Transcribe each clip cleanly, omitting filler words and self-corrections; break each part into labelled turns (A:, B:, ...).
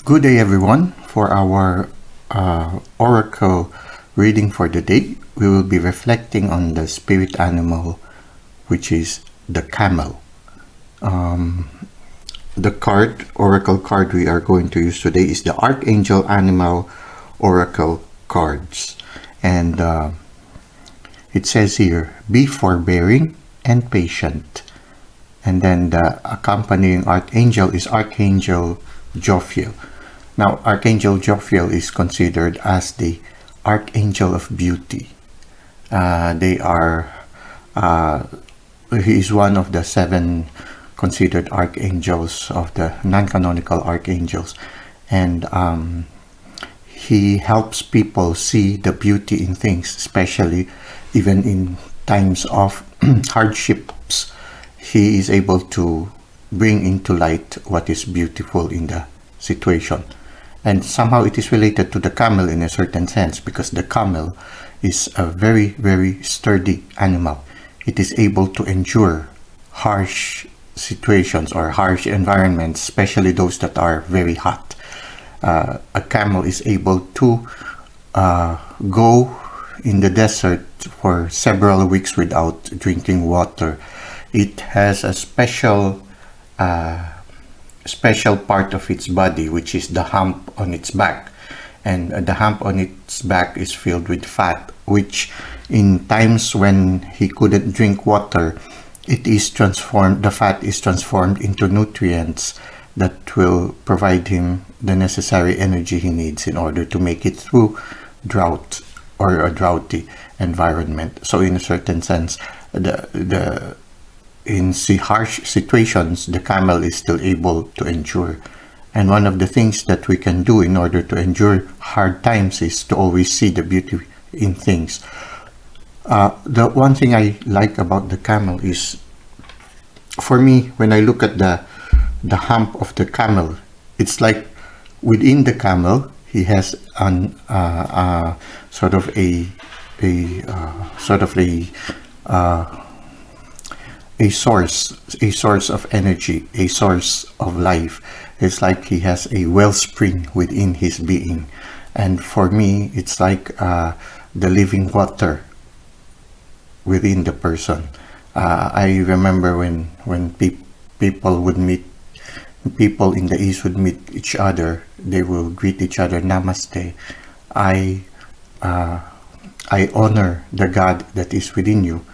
A: Good day, everyone. For our oracle reading for the day, we will be reflecting on the spirit animal, which is the camel. The oracle card we are going to use today is the Archangel Animal Oracle cards. And it says here, be forbearing and patient. And then the accompanying archangel is Archangel Jophiel. Now, Archangel Jophiel is considered as the Archangel of Beauty. He is one of the 7 considered archangels of the non-canonical archangels. And he helps people see the beauty in things, especially even in times of hardships. He is able to bring into light what is beautiful in the situation. And somehow it is related to the camel in a certain sense, because the camel is a very, very sturdy animal. It is able to endure harsh situations or harsh environments, especially those that are very hot. A camel is able to go in the desert for several weeks without drinking water. It has a special part of its body, which is the hump on its back, and the hump on its back is filled with fat, which in times when he couldn't drink water, the fat is transformed into nutrients that will provide him the necessary energy he needs in order to make it through drought or a droughty environment. So in a certain sense, in harsh situations, the camel is still able to endure. And one of the things that we can do in order to endure hard times is to always see the beauty in things. The one thing I like about the camel is, for me, when I look at the hump of the camel, it's like within the camel, he has a source of energy, a source of life. It's like he has a wellspring within his being. And for me, it's like the living water within the person. I remember when people in the East would meet each other, they will greet each other, Namaste. I honor the God that is within you,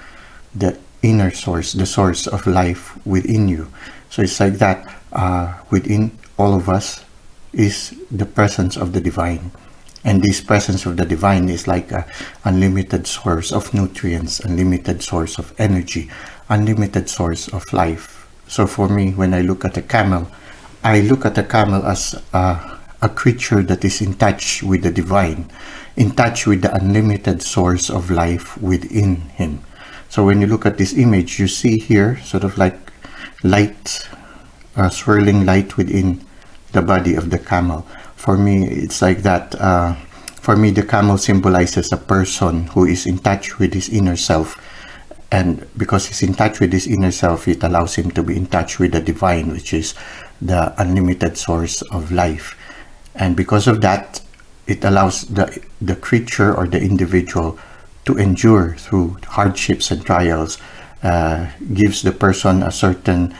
A: the inner source, the source of life within you. So it's like that. Within all of us is the presence of the divine. And this presence of the divine is like an unlimited source of nutrients, unlimited source of energy, unlimited source of life. So for me, when I look at a camel, I look at a camel as a creature that is in touch with the divine, in touch with the unlimited source of life within him. So when you look at this image, you see here sort of like light, swirling light within the body of the camel. For me, it's like that. For me, the camel symbolizes a person who is in touch with his inner self. And because he's in touch with his inner self, it allows him to be in touch with the divine, which is the unlimited source of life. And because of that, it allows the creature or the individual to endure through hardships and trials, gives the person a certain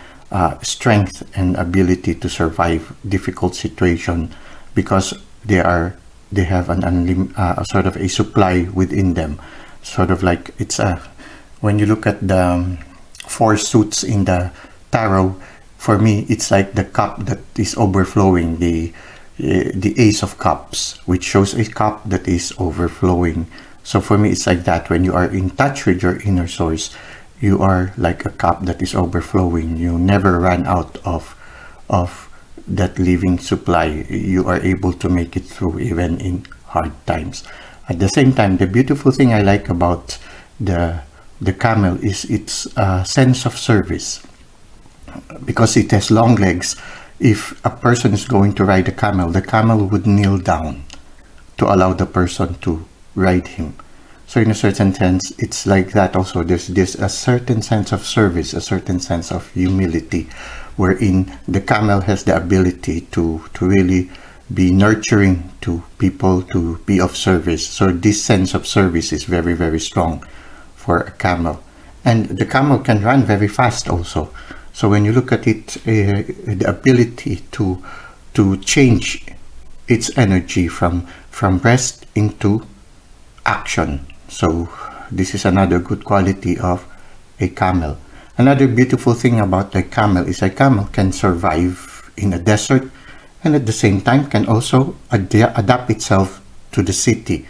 A: strength and ability to survive difficult situation, because they have a sort of a supply within them. Sort of like when you look at the 4 suits in the tarot, for me it's like the cup that is overflowing, the Ace of Cups, which shows a cup that is overflowing. So for me, it's like that. When you are in touch with your inner source, you are like a cup that is overflowing. You never run out of that living supply. You are able to make it through even in hard times. At the same time, the beautiful thing I like about the camel is its sense of service. Because it has long legs, if a person is going to ride the camel would kneel down to allow the person to ride him. So in a certain sense, it's like that also. There's a certain sense of service, a certain sense of humility, wherein the camel has the ability to really be nurturing to people, to be of service. So this sense of service is very, very strong for a camel. And the camel can run very fast also. So when you look at it, the ability to change its energy from rest into action. So this is another good quality of a camel. Another beautiful thing about a camel is a camel can survive in a desert, and at the same time can also adapt itself to the city.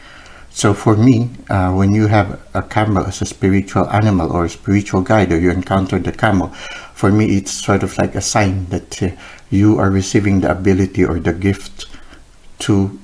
A: So for me, when you have a camel as a spiritual animal or a spiritual guide, or you encounter the camel, for me it's sort of like a sign that you are receiving the ability or the gift to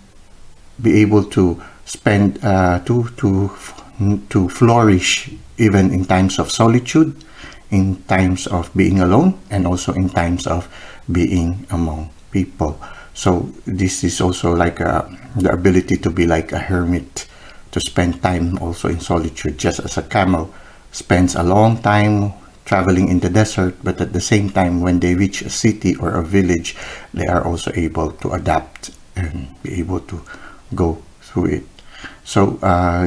A: be able to spend, to flourish even in times of solitude, in times of being alone, and also in times of being among people. So this is also like the ability to be like a hermit, to spend time also in solitude, just as a camel spends a long time traveling in the desert, but at the same time when they reach a city or a village, they are also able to adapt and be able to go through it. So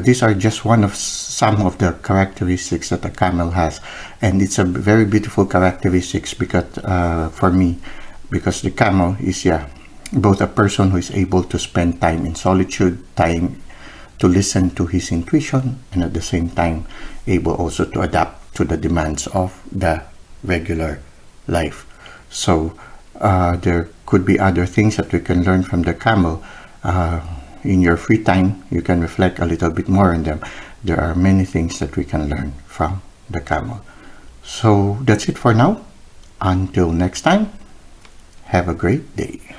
A: these are just one of some of the characteristics that a camel has, and it's a very beautiful characteristics because for me, because the camel is both a person who is able to spend time in solitude, time to listen to his intuition, and at the same time able also to adapt to the demands of the regular life. So there could be other things that we can learn from the camel. In your free time, you can reflect a little bit more on them. There are many things that we can learn from the camel. So that's it for now. Until next time, have a great day.